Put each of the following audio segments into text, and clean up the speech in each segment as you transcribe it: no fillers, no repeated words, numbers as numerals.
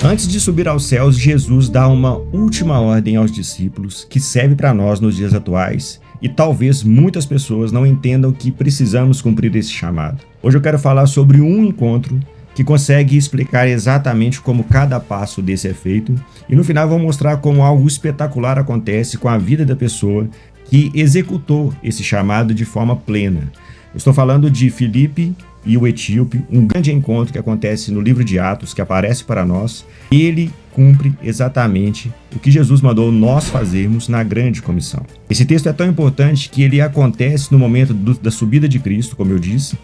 Antes de subir aos céus, Jesus dá uma última ordem aos discípulos que serve para nós nos dias atuais e talvez muitas pessoas não entendam que precisamos cumprir esse chamado. Hoje eu quero falar sobre um encontro que consegue explicar exatamente como cada passo desse é feito e no final eu vou mostrar como algo espetacular acontece com a vida da pessoa que executou esse chamado de forma plena. Eu estou falando de Filipe e o etíope, um grande encontro que acontece no livro de Atos, que aparece para nós, e ele cumpre exatamente o que Jesus mandou nós fazermos na grande comissão. Esse texto é tão importante que ele acontece no momento da subida de Cristo, como eu disse,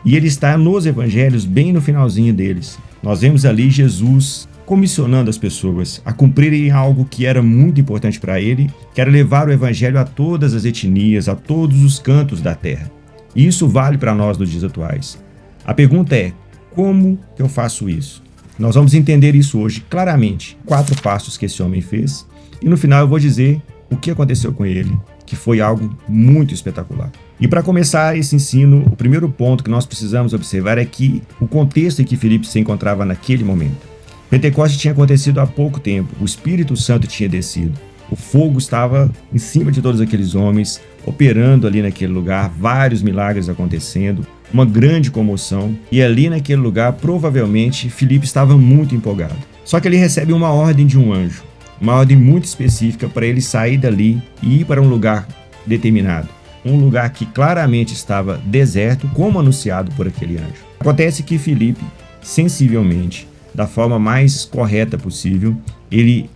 e ele está nos evangelhos bem no finalzinho deles. Nós vemos ali Jesus comissionando as pessoas a cumprirem algo que era muito importante para ele, que era levar o evangelho a todas as etnias, a todos os cantos da terra. E isso vale para nós nos dias atuais. A pergunta é, como que eu faço isso? Nós vamos entender isso hoje claramente. 4 passos que esse homem fez. E no final eu vou dizer o que aconteceu com ele, que foi algo muito espetacular. E para começar esse ensino, o primeiro ponto que nós precisamos observar é que o contexto em que Filipe se encontrava naquele momento. Pentecostes tinha acontecido há pouco tempo, o Espírito Santo tinha descido. O fogo estava em cima de todos aqueles homens, operando ali naquele lugar, vários milagres acontecendo, uma grande comoção, e ali naquele lugar, provavelmente, Filipe estava muito empolgado. Só que ele recebe uma ordem de um anjo, uma ordem muito específica para ele sair dali e ir para um lugar determinado, um lugar que claramente estava deserto, como anunciado por aquele anjo. Acontece que Filipe, sensivelmente, da forma mais correta possível, ele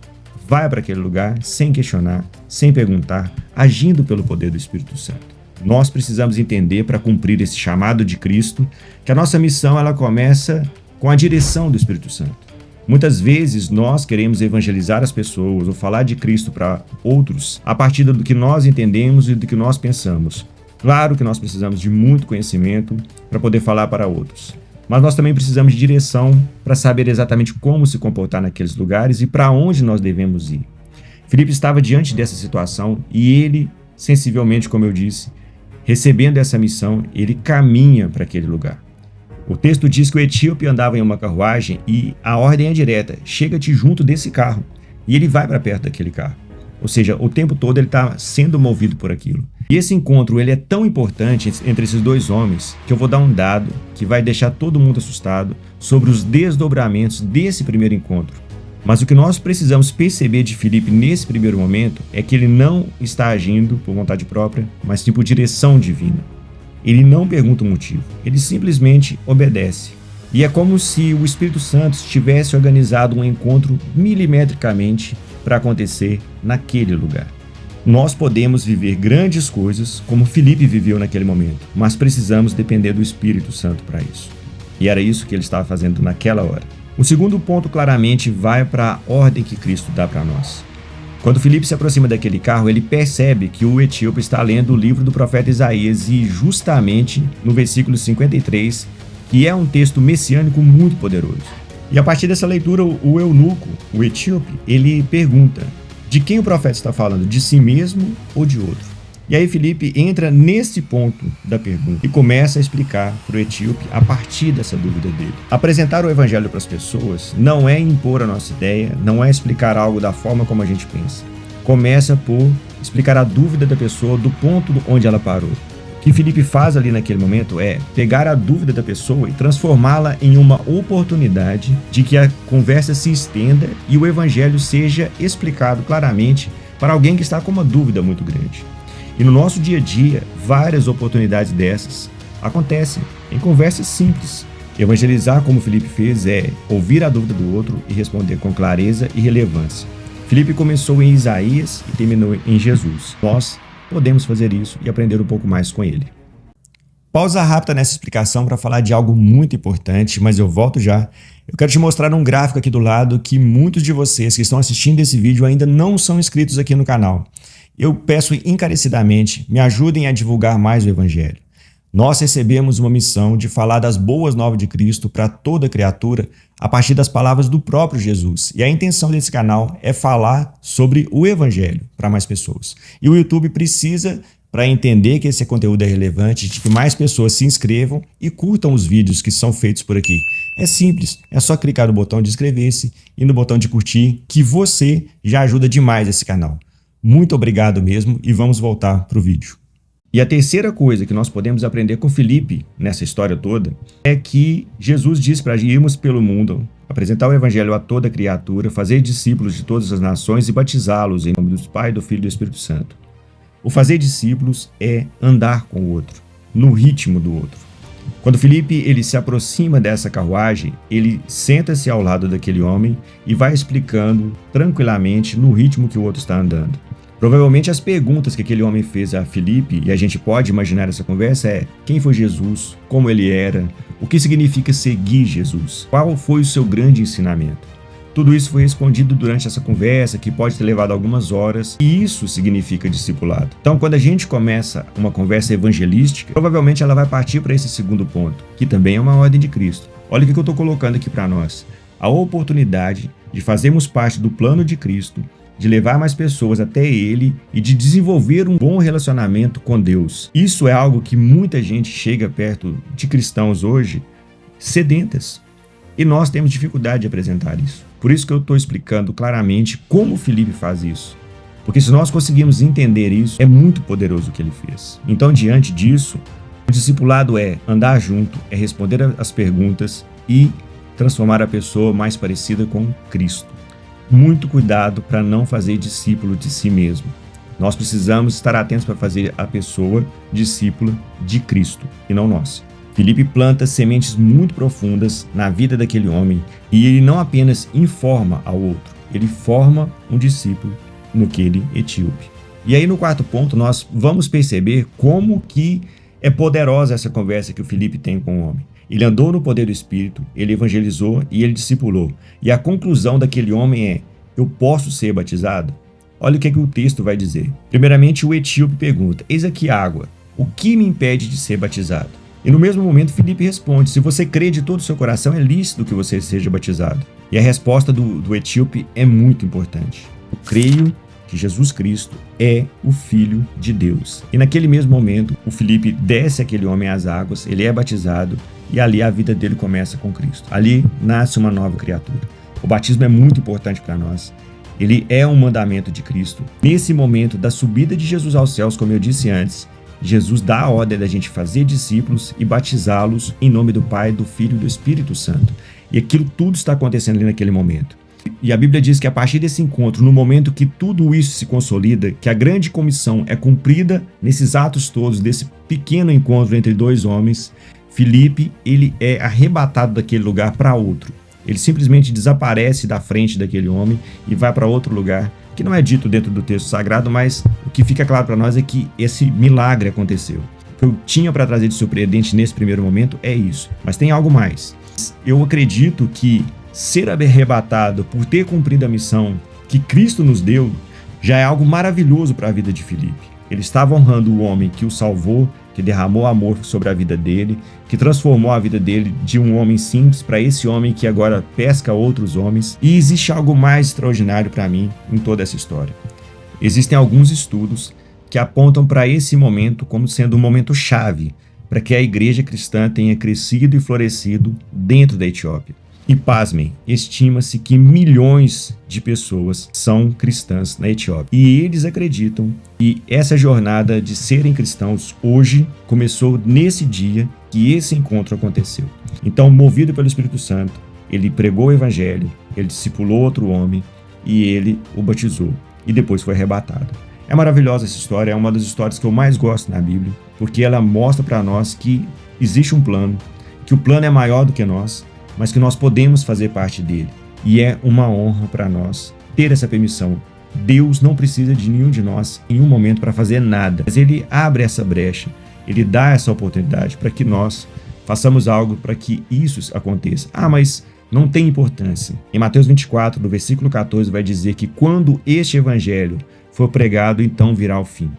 vai para aquele lugar sem questionar, sem perguntar, agindo pelo poder do Espírito Santo. Nós precisamos entender, para cumprir esse chamado de Cristo, que a nossa missão ela começa com a direção do Espírito Santo. Muitas vezes nós queremos evangelizar as pessoas ou falar de Cristo para outros a partir do que nós entendemos e do que nós pensamos. Claro que nós precisamos de muito conhecimento para poder falar para outros. Mas nós também precisamos de direção para saber exatamente como se comportar naqueles lugares e para onde nós devemos ir. Filipe estava diante dessa situação e ele, sensivelmente, como eu disse, recebendo essa missão, ele caminha para aquele lugar. O texto diz que o etíope andava em uma carruagem e a ordem é direta, chega-te junto desse carro. E ele vai para perto daquele carro. Ou seja, o tempo todo ele está sendo movido por aquilo. E esse encontro ele é tão importante entre esses dois homens que eu vou dar um dado que vai deixar todo mundo assustado sobre os desdobramentos desse primeiro encontro. Mas o que nós precisamos perceber de Filipe nesse primeiro momento é que ele não está agindo por vontade própria, mas sim por direção divina. Ele não pergunta o motivo, ele simplesmente obedece. E é como se o Espírito Santo tivesse organizado um encontro milimetricamente para acontecer naquele lugar. Nós podemos viver grandes coisas como Filipe viveu naquele momento, mas precisamos depender do Espírito Santo para isso. E era isso que ele estava fazendo naquela hora. O segundo ponto claramente vai para a ordem que Cristo dá para nós. Quando Filipe se aproxima daquele carro, ele percebe que o etíope está lendo o livro do profeta Isaías e justamente no versículo 53, que é um texto messiânico muito poderoso. E a partir dessa leitura, o eunuco, o etíope, ele pergunta: de quem o profeta está falando? De si mesmo ou de outro? E aí Filipe entra nesse ponto da pergunta e começa a explicar para o etíope a partir dessa dúvida dele. Apresentar o evangelho para as pessoas não é impor a nossa ideia, não é explicar algo da forma como a gente pensa. Começa por explicar a dúvida da pessoa do ponto onde ela parou. O que Filipe faz ali naquele momento é pegar a dúvida da pessoa e transformá-la em uma oportunidade de que a conversa se estenda e o evangelho seja explicado claramente para alguém que está com uma dúvida muito grande. E no nosso dia a dia, várias oportunidades dessas acontecem em conversas simples. Evangelizar, como Filipe fez, é ouvir a dúvida do outro e responder com clareza e relevância. Filipe começou em Isaías e terminou em Jesus. Nós podemos fazer isso e aprender um pouco mais com ele. Pausa rápida nessa explicação para falar de algo muito importante, mas eu volto já. Eu quero te mostrar um gráfico aqui do lado que muitos de vocês que estão assistindo esse vídeo ainda não são inscritos aqui no canal. Eu peço encarecidamente, me ajudem a divulgar mais o Evangelho. Nós recebemos uma missão de falar das boas novas de Cristo para toda criatura a partir das palavras do próprio Jesus. E a intenção desse canal é falar sobre o Evangelho para mais pessoas. E o YouTube precisa para entender que esse conteúdo é relevante, de que mais pessoas se inscrevam e curtam os vídeos que são feitos por aqui. É simples, é só clicar no botão de inscrever-se e no botão de curtir, que você já ajuda demais esse canal. Muito obrigado mesmo e vamos voltar para o vídeo. E a terceira coisa que nós podemos aprender com Filipe nessa história toda é que Jesus disse para irmos pelo mundo, apresentar o evangelho a toda criatura, fazer discípulos de todas as nações e batizá-los em nome do Pai, do Filho e do Espírito Santo. O fazer discípulos é andar com o outro, no ritmo do outro. Quando Filipe ele se aproxima dessa carruagem, ele senta-se ao lado daquele homem e vai explicando tranquilamente no ritmo que o outro está andando. Provavelmente as perguntas que aquele homem fez a Filipe, e a gente pode imaginar essa conversa, é: quem foi Jesus? Como ele era? O que significa seguir Jesus? Qual foi o seu grande ensinamento? Tudo isso foi respondido durante essa conversa, que pode ter levado algumas horas, e isso significa discipulado. Então, quando a gente começa uma conversa evangelística, provavelmente ela vai partir para esse segundo ponto, que também é uma ordem de Cristo. Olha o que eu estou colocando aqui para nós. A oportunidade de fazermos parte do plano de Cristo, de levar mais pessoas até Ele e de desenvolver um bom relacionamento com Deus. Isso é algo que muita gente chega perto de cristãos hoje sedentas. E nós temos dificuldade de apresentar isso. Por isso que eu estou explicando claramente como Filipe faz isso. Porque se nós conseguirmos entender isso, é muito poderoso o que ele fez. Então, diante disso, o discipulado é andar junto, é responder as perguntas e transformar a pessoa mais parecida com Cristo. Muito cuidado para não fazer discípulo de si mesmo. Nós precisamos estar atentos para fazer a pessoa discípula de Cristo e não nossa. Filipe planta sementes muito profundas na vida daquele homem e ele não apenas informa ao outro, ele forma um discípulo naquele etíope. E aí no quarto ponto nós vamos perceber como que é poderosa essa conversa que o Filipe tem com o homem. Ele andou no poder do Espírito, ele evangelizou e ele discipulou. E a conclusão daquele homem é: eu posso ser batizado? Olha o que o texto vai dizer. Primeiramente o etíope pergunta: eis aqui água, o que me impede de ser batizado? E no mesmo momento Filipe responde: se você crê de todo o seu coração, é lícito que você seja batizado. E a resposta do etíope é muito importante. Eu creio que Jesus Cristo é o Filho de Deus. E naquele mesmo momento, o Filipe desce aquele homem às águas, ele é batizado e ali a vida dele começa com Cristo. Ali nasce uma nova criatura. O batismo é muito importante para nós. Ele é um mandamento de Cristo. Nesse momento da subida de Jesus aos céus, como eu disse antes, Jesus dá a ordem da gente fazer discípulos e batizá-los em nome do Pai, do Filho e do Espírito Santo. E aquilo tudo está acontecendo ali naquele momento. E a Bíblia diz que a partir desse encontro, no momento que tudo isso se consolida, que a grande comissão é cumprida nesses atos todos, desse pequeno encontro entre dois homens, Filipe, ele é arrebatado daquele lugar para outro. Ele simplesmente desaparece da frente daquele homem e vai para outro lugar, que não é dito dentro do texto sagrado, mas o que fica claro para nós é que esse milagre aconteceu. O que eu tinha para trazer de surpreendente nesse primeiro momento é isso, mas tem algo mais. Eu acredito que ser arrebatado por ter cumprido a missão que Cristo nos deu já é algo maravilhoso para a vida de Filipe. Ele estava honrando o homem que o salvou, que derramou amor sobre a vida dele, que transformou a vida dele de um homem simples para esse homem que agora pesca outros homens. E existe algo mais extraordinário para mim em toda essa história. Existem alguns estudos que apontam para esse momento como sendo um momento chave para que a igreja cristã tenha crescido e florescido dentro da Etiópia. E pasmem, estima-se que milhões de pessoas são cristãs na Etiópia. E eles acreditam que essa jornada de serem cristãos hoje começou nesse dia que esse encontro aconteceu. Então, movido pelo Espírito Santo, ele pregou o evangelho, ele discipulou outro homem e ele o batizou. E depois foi arrebatado. É maravilhosa essa história, é uma das histórias que eu mais gosto na Bíblia, porque ela mostra para nós que existe um plano, que o plano é maior do que nós, mas que nós podemos fazer parte dele. E é uma honra para nós ter essa permissão. Deus não precisa de nenhum de nós em um momento para fazer nada, mas Ele abre essa brecha, Ele dá essa oportunidade para que nós façamos algo para que isso aconteça. Mas não tem importância. Em Mateus 24, do versículo 14, vai dizer que quando este evangelho for pregado, então virá o fim.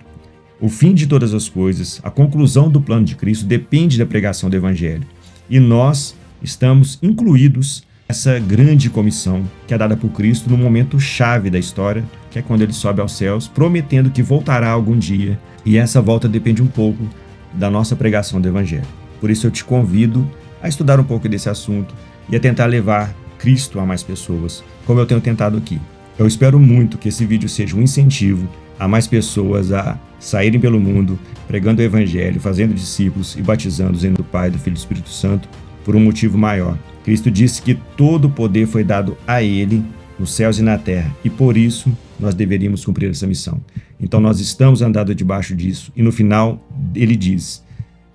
O fim de todas as coisas, a conclusão do plano de Cristo depende da pregação do evangelho. E nós estamos incluídos essa grande comissão que é dada por Cristo no momento chave da história, que é quando ele sobe aos céus, prometendo que voltará algum dia, e essa volta depende um pouco da nossa pregação do Evangelho. Por isso eu te convido a estudar um pouco desse assunto e a tentar levar Cristo a mais pessoas, como eu tenho tentado aqui. Eu espero muito que esse vídeo seja um incentivo a mais pessoas a saírem pelo mundo, pregando o Evangelho, fazendo discípulos e batizando-os em nome do Pai, do Filho e do Espírito Santo, por um motivo maior. Cristo disse que todo o poder foi dado a Ele, nos céus e na terra, e por isso nós deveríamos cumprir essa missão. Então nós estamos andando debaixo disso, e no final Ele diz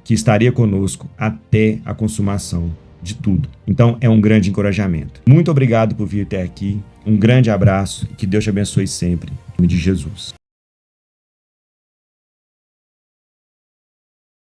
que estaria conosco até a consumação de tudo. Então é um grande encorajamento. Muito obrigado por vir até aqui, um grande abraço e que Deus te abençoe sempre. Em nome de Jesus.